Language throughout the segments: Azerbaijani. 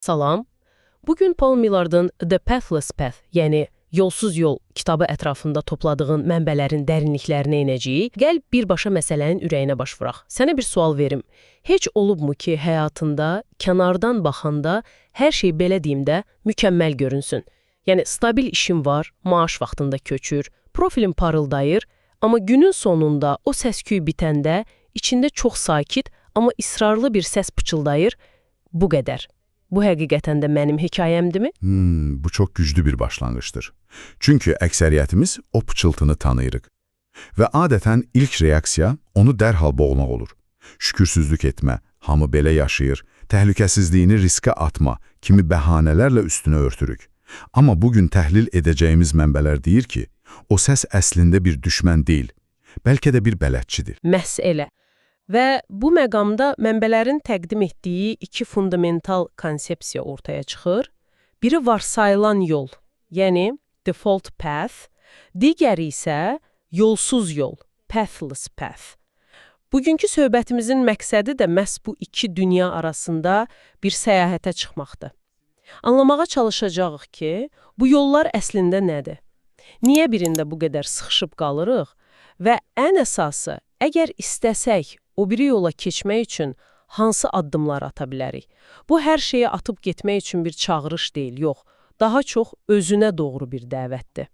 Salam. Bugün Paul Millard'ın The Pathless Path, yəni Yolsuz Yol kitabı ətrafında topladığın mənbələrin dərinliklərinə inəcəyik. Gəl birbaşa məsələnin ürəyinə baş vuraq. Sənə bir sual verim. Heç olubmu ki, həyatında, kənardan baxanda hər şey belə deyim də mükəmməl görünsün? Yəni stabil işin var, maaş vaxtında köçür, profilin parıldayır, amma günün sonunda o səs-küy bitəndə içində çox sakit, amma israrlı bir səs pıçıldayır. Bu qədər. Bu həqiqətən də mənim hekayəmdirmi? Bu çok güçlü bir başlangıçtır. Çünkü əksəriyyətimiz o pıçıltını tanıyırıq. Və adətən ilk reaksiya onu dərhal boğmaq olur. Şükürsüzlük etmə, hamı belə yaşayır, təhlükəsizliyini riskə atma kimi bəhanələrlə üstünü örtürük. Amma bugün təhlil edəcəyimiz mənbələr deyir ki, o səs əslində bir düşmən deyil, bəlkə də bir bələdçidir. Məhz elə. Və bu məqamda mənbələrin təqdim etdiyi iki fundamental konsepsiya ortaya çıxır. Biri varsayılan yol, yəni default path, digəri isə yolsuz yol, pathless path. Bugünkü söhbətimizin məqsədi də məhz bu iki dünya arasında bir səyahətə çıxmaqdır. Anlamağa çalışacağıq ki, bu yollar əslində nədir? Niyə birində bu qədər sıxışıb qalırıq? Və ən əsası, əgər istəsək, o biri yola keçmək üçün hansı addımlar ata bilərik? Bu hər şeyi atıb getmək üçün bir çağırış deyil, yox, daha çox özünə doğru bir dəvətdir.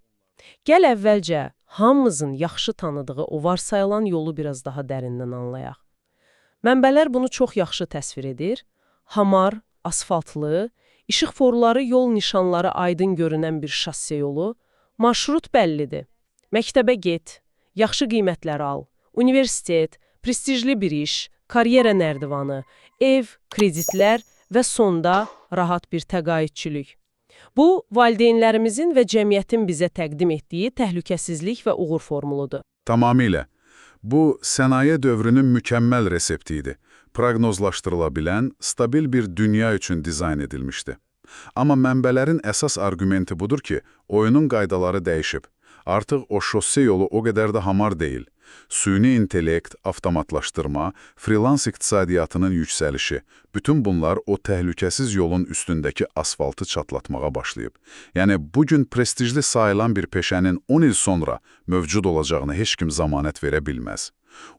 Gəl əvvəlcə hamımızın yaxşı tanıdığı o varsayılan yolu biraz daha dərindən anlayaq. Mənbələr bunu çox yaxşı təsvir edir. Hamar, asfaltlı, işıq forları, yol nişanları aydın görünən bir şosсе yolu. Marşrut bəllidir. Məktəbə get, yaxşı qiymətlər al, universitet, prestijli bir iş, karyera nərdivanı, ev, kreditlər və sonda rahat bir təqaüdçülük. Bu, valideynlərimizin və cəmiyyətin bizə təqdim etdiyi təhlükəsizlik və uğur formuludur. Tamamilə. Bu, sənaye dövrünün mükəmməl resepti idi. Proqnozlaşdırıla bilən, stabil bir dünya üçün dizayn edilmişdi. Amma mənbələrin əsas argumenti budur ki, oyunun qaydaları dəyişib. Artıq o şosсе yolu o qədər də hamar deyil. Süni intellekt, avtomatlaşdırma, freelance iqtisadiyyatının yüksəlişi, bütün bunlar o təhlükəsiz yolun üstündəki asfaltı çatlatmağa başlayıb. Yəni, bugün prestijli sayılan bir peşənin 10 il sonra mövcud olacağını heç kim zəmanət verə bilməz.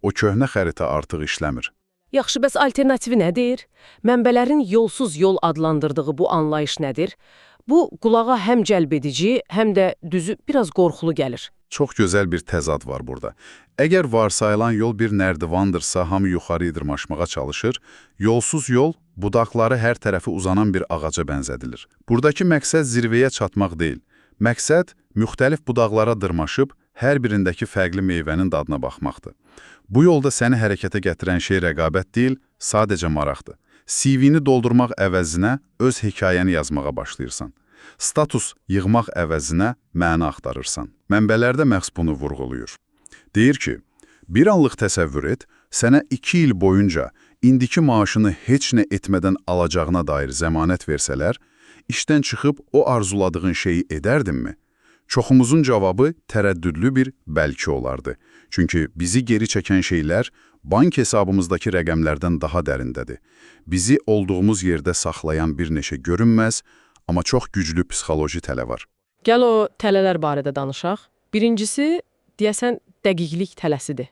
O köhnə xəritə artıq işləmir. Yaxşı, bəs alternativi nədir? Mənbələrin yolsuz yol adlandırdığı bu anlayış nədir? Bu, qulağa həm cəlbedici, həm də düzü biraz qorxulu gəlir. Çox gözəl bir təzad var burada. Əgər varsayılan yol bir nərdivandırsa, hamı yuxarı dırmaşmağa çalışır, yolsuz yol, budaqları hər tərəfi uzanan bir ağaca bənzədilir. Buradakı məqsəd zirvəyə çatmaq deyil. Məqsəd, müxtəlif budaqlara dırmaşıb, hər birindəki fərqli meyvənin dadına baxmaqdır. Bu yolda səni hərəkətə gətirən şey rəqabət deyil, sadəcə maraqdır. CV-ni doldurmaq əvəzinə öz hekayəni yazmağa başlayırsan. Status yığmaq əvəzinə məna axtarırsan. Mənbələrdə məhz bunu vurğuluyur. Deyir ki, bir anlıq təsəvvür et, sənə 2 il boyunca indiki maaşını heç nə etmədən alacağına dair zəmanət versələr, işdən çıxıb o arzuladığın şeyi edərdinmi? Çoxumuzun cavabı tərəddüdlü bir bəlkə olardı. Çünki bizi geri çəkən şeylər bank hesabımızdakı rəqəmlərdən daha dərindədir. Bizi olduğumuz yerdə saxlayan bir neçə görünməz, amma çox güclü psixoloji tələ var. Gəl o tələlər barədə danışaq. Birincisi, deyəsən, dəqiqlik tələsidir.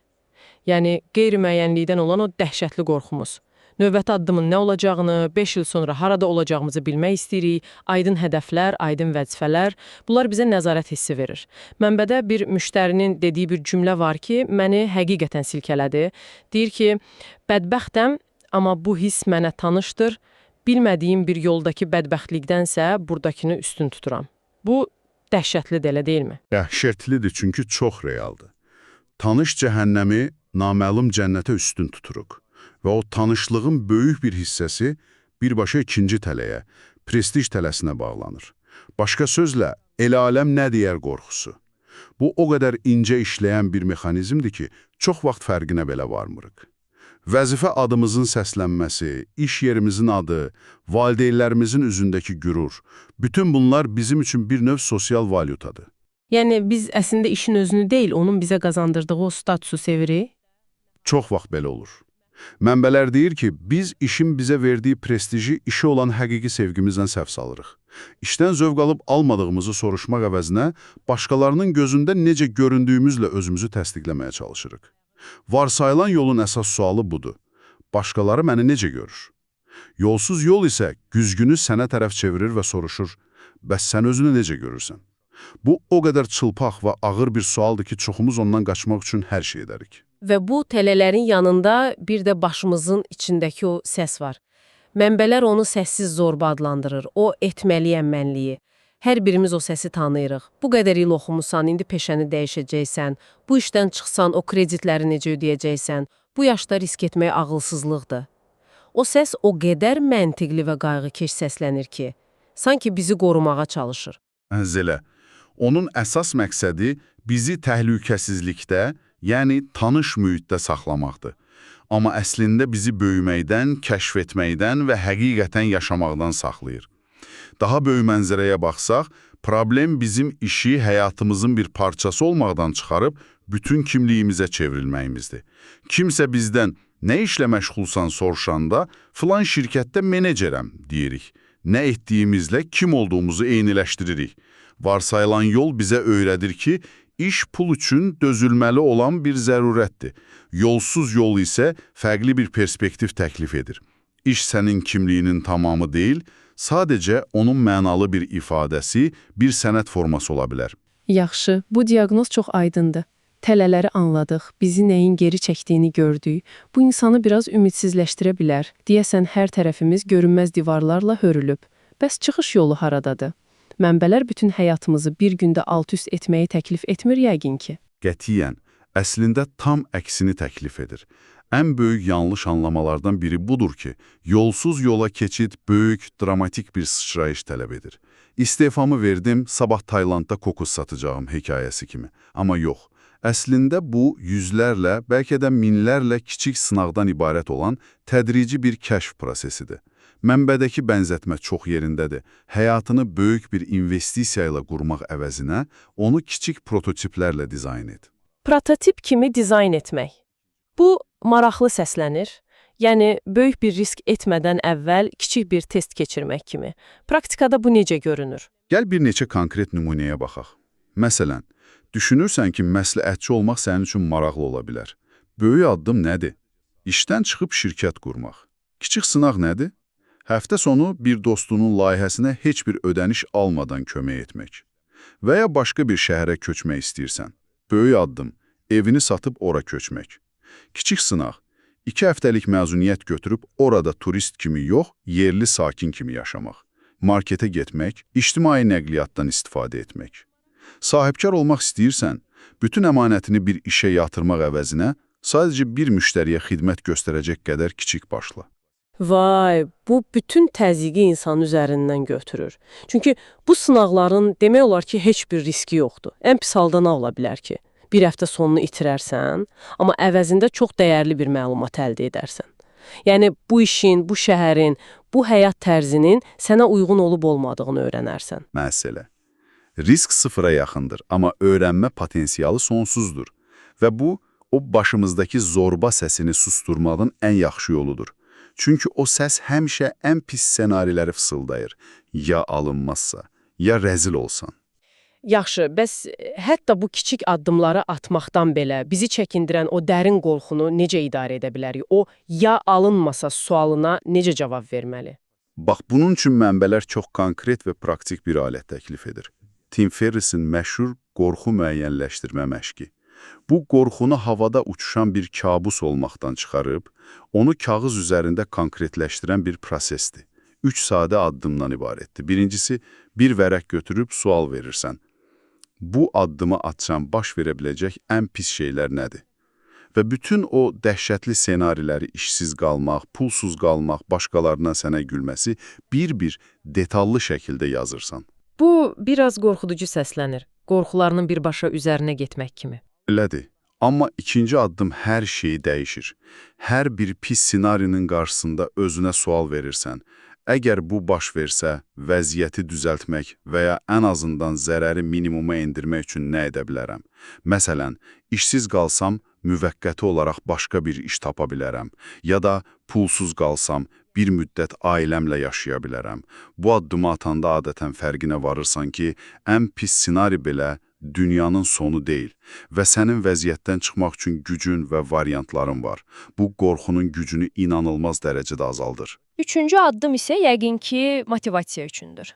Yəni, qeyri-müəyyənlikdən olan o dəhşətli qorxumuz. Növbəti addımın nə olacağını, 5 il sonra harada olacağımızı bilmək istəyirik, aydın hədəflər, aydın vəzifələr, bunlar bizə nəzarət hissi verir. Mənbədə bir müştərinin dediyi bir cümlə var ki, məni həqiqətən silkələdi. Deyir ki, bədbəxtəm, amma bu hiss mənə tanışdır, bilmədiyim bir yoldakı bədbəxtlikdənsə buradakını üstün tuturam. Bu, dəhşətli də elə deyilmi? Dəhşətlidir çünki çox realdır. Tanış cəhənnəmi naməlum cənnətə üstün tuturuq. Və o tanışlığın böyük bir hissəsi birbaşa ikinci tələyə, prestij tələsinə bağlanır. Başqa sözlə, el-aləm nə deyər qorxusu. Bu, o qədər incə işləyən bir mexanizmdir ki, çox vaxt fərqinə belə varmırıq. Vəzifə adımızın səslənməsi, iş yerimizin adı, valideynlərimizin üzündəki gürur, bütün bunlar bizim üçün bir növ sosial valyutadır. Yəni, biz əslində işin özünü deyil, onun bizə qazandırdığı o statusu sevirik? Çox vaxt belə olur. Mənbələr deyir ki, biz işin bizə verdiyi prestiji işə olan həqiqi sevgimizdən səhv salırıq. İşdən zövq alıb almadığımızı soruşmaq əvəzinə başqalarının gözündə necə göründüyümüzlə özümüzü təsdiqləməyə çalışırıq. Varsayılan yolun əsas sualı budur. Başqaları məni necə görür? Yolsuz yol isə güzgünü sənə tərəf çevirir və soruşur, bəs sən özünü necə görürsən? Bu o qədər çılpaq və ağır bir sualdır ki, çoxumuz ondan qaçmaq üçün hər şey edərik. Və bu tələlərin yanında bir də başımızın içindəki o səs var. Mənbələr onu səssiz zorba adlandırır, o etməliyəm mənliyi. Hər birimiz o səsi tanıyırıq. Bu qədər il oxumusan, indi peşəni dəyişəcəksən, bu işdən çıxsan, o kreditləri necə ödəyəcəksən, bu yaşda risk etmək ağılsızlıqdır. O səs o qədər məntiqli və qayğıkeş səslənir ki, sanki bizi qorumağa çalışır. Zələ, onun əsas məqsədi bizi təhlükəsizlikdə, yəni tanış mühitdə saxlamaqdır. Amma əslində bizi böyüməkdən, kəşf etməkdən və həqiqətən yaşamaqdan saxlayır. Daha böyük mənzərəyə baxsaq, problem bizim işi həyatımızın bir parçası olmaqdan çıxarıb bütün kimliyimizə çevrilməyimizdir. Kimsə bizdən nə işlə məşğulsan soruşanda, filan şirkətdə menecerəm deyirik. Nə etdiyimizlə kim olduğumuzu eyniləşdiririk. Varsayılan yol bizə öyrədir ki, iş pul üçün dözülməli olan bir zərurətdir. Yolsuz yol isə fərqli bir perspektiv təklif edir. İş sənin kimliyinin tamamı deyil, sadəcə onun mənalı bir ifadəsi, bir sənət forması ola bilər. Yaxşı, bu diaqnoz çox aydındır. Tələləri anladıq, bizi nəyin geri çəkdiyini gördük. Bu insanı biraz ümidsizləşdirə bilər. Deyəsən hər tərəfimiz görünməz divarlarla hörülüb. Bəs çıxış yolu haradadır? Mənbələr bütün həyatımızı bir gündə alt-üst etməyi təklif etmir yəqin ki. Qətiyyən, əslində tam əksini təklif edir. Ən böyük yanlış anlamalardan biri budur ki, yolsuz yola keçid böyük, dramatik bir sıçrayış tələb edir. İstefamı verdim, sabah Taylandda kokos satacağım hekayəsi kimi. Amma yox, əslində bu yüzlərlə, bəlkə də minlərlə kiçik sınaqdan ibarət olan tədrici bir kəşf prosesidir. Mənbədəki bənzətmə çox yerindədir. Həyatını böyük bir investisiya ilə qurmaq əvəzinə onu kiçik prototiplərlə dizayn et. Prototip kimi dizayn etmək. Bu maraqlı səslənir. Yəni, böyük bir risk etmədən əvvəl kiçik bir test keçirmək kimi. Praktikada bu necə görünür? Gəl bir neçə konkret nümunəyə baxaq. Məsələn, düşünürsən ki, məsləhətçi olmaq sənin üçün maraqlı ola bilər. Böyük addım nədir? İşdən çıxıb şirkət qurmaq. Kiçik sınaq nədir? Həftə sonu bir dostunun layihəsinə heç bir ödəniş almadan kömək etmək. Və ya başqa bir şəhərə köçmək istəyirsən. Böyük addım, evini satıb ora köçmək. Kiçik sınaq, 2 həftəlik məzuniyyət götürüb orada turist kimi yox, yerli sakin kimi yaşamaq. Marketə getmək, ictimai nəqliyyatdan istifadə etmək. Sahibkar olmaq istəyirsən, bütün əmanətini bir işə yatırmaq əvəzinə sadəcə bir müştəriyə xidmət göstərəcək qədər kiçik başla. Vay, bu bütün təzyiqi insan üzərindən götürür. Çünki bu sınaqların demək olar ki, heç bir riski yoxdur. Ən pis halda nə ola bilər ki? Bir həftə sonunu itirərsən, amma əvəzində çox dəyərli bir məlumat əldə edərsən. Yəni, bu işin, bu şəhərin, bu həyat tərzinin sənə uyğun olub-olmadığını öyrənərsən. Məsələ. Risk sıfıra yaxındır, amma öyrənmə potensialı sonsuzdur. Və bu, o başımızdakı zorba səsini susturmağın ən yaxşı yoludur. Çünki o səs həmişə ən pis ssenariləri fısıldayır. Ya alınmazsa, ya rəzil olsan. Yaxşı, bəs hətta bu kiçik addımları atmaqdan belə bizi çəkindirən o dərin qorxunu necə idarə edə bilərik? O, ya alınmasa sualına necə cavab verməli? Bax, bunun üçün mənbələr çox konkret və praktik bir alət təklif edir. Tim Ferris'in məşhur qorxu müəyyənləşdirmə məşqi. Bu, qorxunu havada uçuşan bir kabus olmaqdan çıxarıb, onu kağız üzərində konkretləşdirən bir prosesdir. 3 sadə addımdan ibarətdir. Birincisi, bir vərəq götürüb sual verirsən. Bu addımı atsan baş verə biləcək ən pis şeylər nədir? Və bütün o dəhşətli senariləri işsiz qalmaq, pulsuz qalmaq, başqalarına sənə gülməsi bir-bir detallı şəkildə yazırsan. Bu, biraz qorxuducu səslənir. Qorxularının birbaşa üzərinə getmək kimi. Elədir. Amma ikinci addım hər şeyi dəyişir. Hər bir pis senarinin qarşısında özünə sual verirsən. Əgər bu baş versə, vəziyyəti düzəltmək və ya ən azından zərəri minimuma endirmək üçün nə edə bilərəm? Məsələn, işsiz qalsam, müvəqqəti olaraq başqa bir iş tapa bilərəm, ya da pulsuz qalsam, bir müddət ailəmlə yaşaya bilərəm. Bu addımı atanda adətən fərqinə varırsan ki, ən pis ssenari belə dünyanın sonu deyil və sənin vəziyyətdən çıxmaq üçün gücün və variantların var. Bu, qorxunun gücünü inanılmaz dərəcədə azaldır. Üçüncü addım isə yəqin ki, motivasiya üçündür.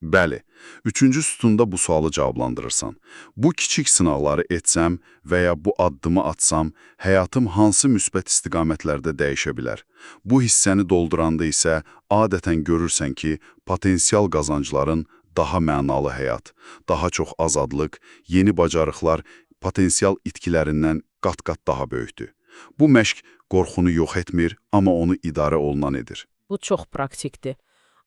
Bəli, üçüncü sütunda bu sualı cavablandırırsan. Bu kiçik sınaqları etsəm və ya bu addımı atsam, həyatım hansı müsbət istiqamətlərdə dəyişə bilər? Bu hissəni dolduranda isə adətən görürsən ki, potensial qazancların daha mənalı həyat, daha çox azadlıq, yeni bacarıqlar potensial itkilərindən qat-qat daha böyükdür. Bu məşq qorxunu yox etmir, amma onu idarə olunan edir. Bu çox praktikdir.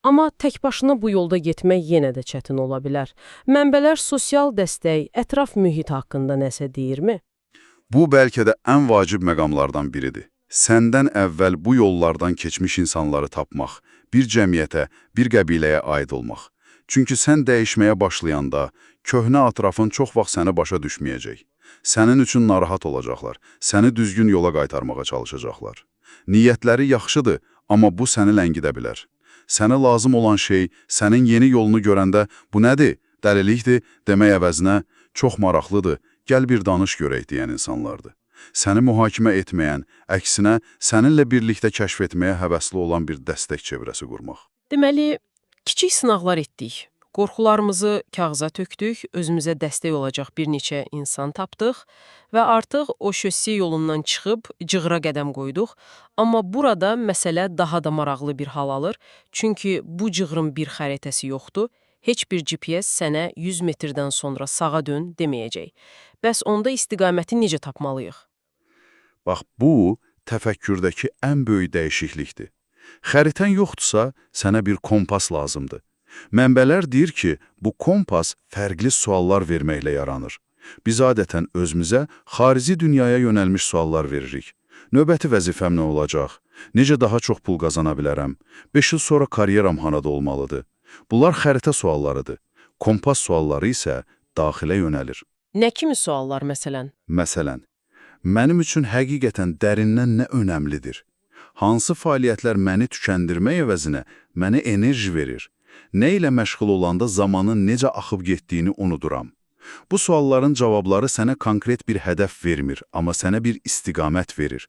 Amma tək başına bu yolda getmək yenə də çətin ola bilər. Mənbələr sosial dəstək, ətraf mühit haqqında nəsə deyirmi? Bu bəlkə də ən vacib məqamlardan biridir. Səndən əvvəl bu yollardan keçmiş insanları tapmaq, bir cəmiyyətə, bir qəbiləyə aid olmaq. Çünki sən dəyişməyə başlayanda, köhnə ətrafın çox vaxt səni başa düşməyəcək. Sənin üçün narahat olacaqlar, səni düzgün yola qaytarmağa çalışacaqlar. Niyyətləri yaxşıdır, amma bu səni ləngidə bilər. Sənə lazım olan şey, sənin yeni yolunu görəndə, bu nədir, dəlilikdir, demək əvəzinə, çox maraqlıdır, gəl bir danış görək deyən insanlardır. Səni mühakimə etməyən, əksinə, səninlə birlikdə kəşf etməyə həvəsli olan bir dəstək çevrəsi qurmaq. Deməli, kiçik sınaqlar etdik. Qorxularımızı kağıza tökdük, özümüzə dəstək olacaq bir neçə insan tapdıq və artıq o şössiyə yolundan çıxıb cığıra qədəm qoyduq. Amma burada məsələ daha da maraqlı bir hal alır. Çünki bu cığırın bir xəritəsi yoxdur. Heç bir GPS sənə 100 metrdən sonra sağa dön deməyəcək. Bəs onda istiqaməti necə tapmalıyıq? Bax, bu təfəkkürdəki ən böyük dəyişiklikdir. Xəritən yoxdursa, sənə bir kompas lazımdır. Mənbələr deyir ki, bu kompas fərqli suallar verməklə yaranır. Biz adətən özümüzə xarici dünyaya yönəlmiş suallar veririk. Növbəti vəzifəm nə olacaq? Necə daha çox pul qazana bilərəm? 5 il sonra karyeram hanada olmalıdır? Bunlar xəritə suallarıdır. Kompas sualları isə daxilə yönəlir. Nə kimi suallar məsələn? Məsələn, mənim üçün həqiqətən dərindən nə önəmlidir? Hansı fəaliyyətlər məni tükəndirmək əvəzinə mənə enerji verir? Nə ilə məşğul olanda zamanın necə axıb getdiyini unuduram. Bu sualların cavabları sənə konkret bir hədəf vermir, amma sənə bir istiqamət verir.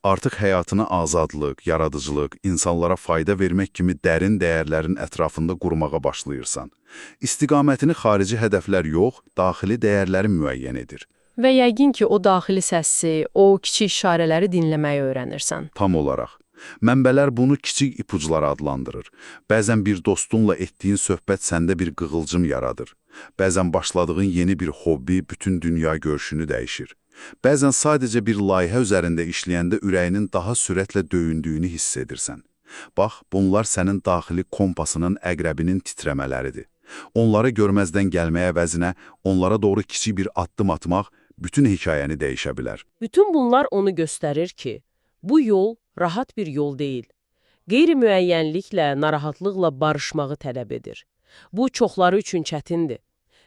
Artıq həyatını azadlıq, yaradıcılıq, insanlara fayda vermək kimi dərin dəyərlərin ətrafında qurmağa başlayırsan. İstiqamətini xarici hədəflər yox, daxili dəyərləri müəyyən edir. Və yəqin ki, o daxili səsi, o kiçik işarələri dinləməyi öyrənirsən. Tam olaraq. Mənbələr bunu kiçik ipucları adlandırır. Bəzən bir dostunla etdiyin söhbət səndə bir qığılcım yaradır. Bəzən başladığın yeni bir hobbi bütün dünya görüşünü dəyişir. Bəzən sadəcə bir layihə üzərində işləyəndə ürəyinin daha sürətlə döyündüyünü hiss edirsən. Bax, bunlar sənin daxili kompasının əqrəbinin titrəmələridir. Onları görməzdən gəlməyə əvəzinə, onlara doğru kiçik bir addım atmaq bütün hekayəni dəyişə bilər. Bütün bunlar onu göstərir ki, bu yol rahat bir yol deyil. Qeyri-müəyyənliklə, narahatlıqla barışmağı tələb edir. Bu, çoxları üçün çətindir.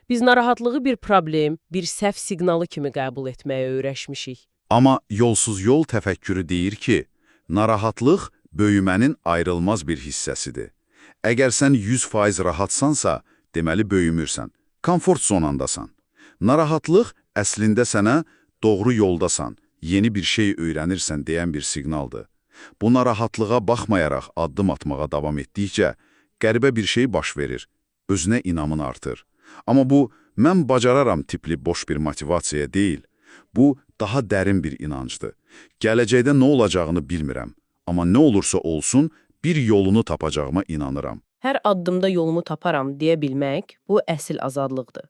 Biz narahatlığı bir problem, bir səhv siqnalı kimi qəbul etməyə öyrəşmişik. Amma yolsuz yol təfəkkürü deyir ki, narahatlıq böyümənin ayrılmaz bir hissəsidir. Əgər sən 100% rahatsansa, deməli böyümürsən, komfort zonandasan. Narahatlıq əslində sənə doğru yoldasan, yeni bir şey öyrənirsən deyən bir siqnaldır. Bu narahatlığa baxmayaraq addım atmağa davam etdikcə, qəribə bir şey baş verir, özünə inamın artır. Amma bu, mən bacararam tipli boş bir motivasiya deyil. Bu, daha dərin bir inancdır. Gələcəkdə nə olacağını bilmirəm, amma nə olursa olsun, bir yolunu tapacağıma inanıram. Hər addımda yolumu taparam deyə bilmək, bu əsl azadlıqdır.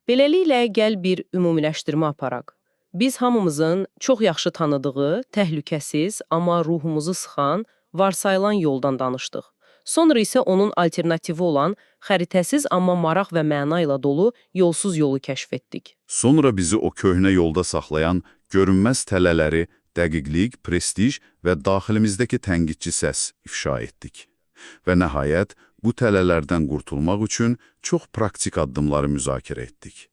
Beləliklə, gəl bir ümumiləşdirmə aparaq. Biz hamımızın çox yaxşı tanıdığı, təhlükəsiz, amma ruhumuzu sıxan, varsayılan yoldan danışdıq. Sonra isə onun alternativi olan, xəritəsiz amma maraq və məna ilə dolu yolsuz yolu kəşf etdik. Sonra bizi o köhnə yolda saxlayan görünməz tələləri, dəqiqlik, prestij və daxilimizdəki tənqidçi səs ifşa etdik. Və nəhayət, bu tələlərdən qurtulmaq üçün çox praktik addımları müzakirə etdik.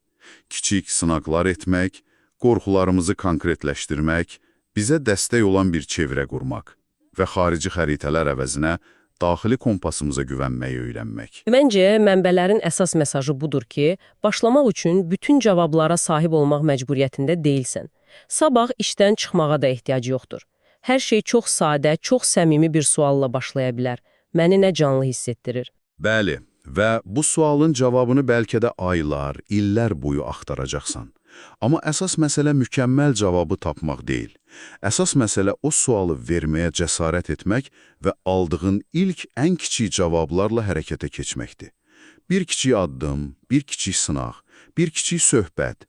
Kiçik sınaqlar etmək, qorxularımızı konkretləşdirmək, bizə dəstək olan bir çevrə qurmaq və xarici xəritələr əvəzinə daxili kompasımıza güvənməyi öyrənmək. Məncə, mənbələrin əsas mesajı budur ki, başlamaq üçün bütün cavablara sahib olmaq məcburiyyətində deyilsən. Sabah işdən çıxmağa da ehtiyac yoxdur. Hər şey çox sadə, çox səmimi bir sualla başlaya bilər. Məni nə canlı hiss etdirir? Bəli, və bu sualın cavabını bəlkə də aylar, illər boyu axtaracaqsan. Amma əsas məsələ mükəmməl cavabı tapmaq deyil. Əsas məsələ o sualı verməyə cəsarət etmək və aldığın ilk ən kiçik cavablarla hərəkətə keçməkdir. Bir kiçik addım, bir kiçik sınaq, bir kiçik söhbət.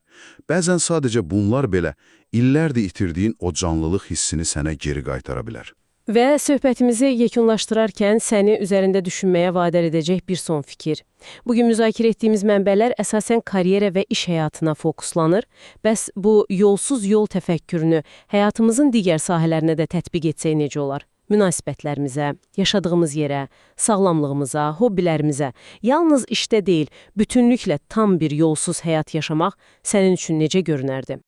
Bəzən sadəcə bunlar belə illərdir itirdiyin o canlılıq hissini sənə geri qaytara bilər. Və söhbətimizi yekunlaşdırarkən səni üzərində düşünməyə vadar edəcək bir son fikir. Bugün müzakirə etdiyimiz mənbələr əsasən karyera və iş həyatına fokuslanır. Bəs bu yolsuz yol təfəkkürünü həyatımızın digər sahələrinə də tətbiq etsək necə olar? Münasibətlərimizə, yaşadığımız yerə, sağlamlığımıza, hobbilərimizə, yalnız işdə deyil, bütünlüklə tam bir yolsuz həyat yaşamaq sənin üçün necə görünərdi?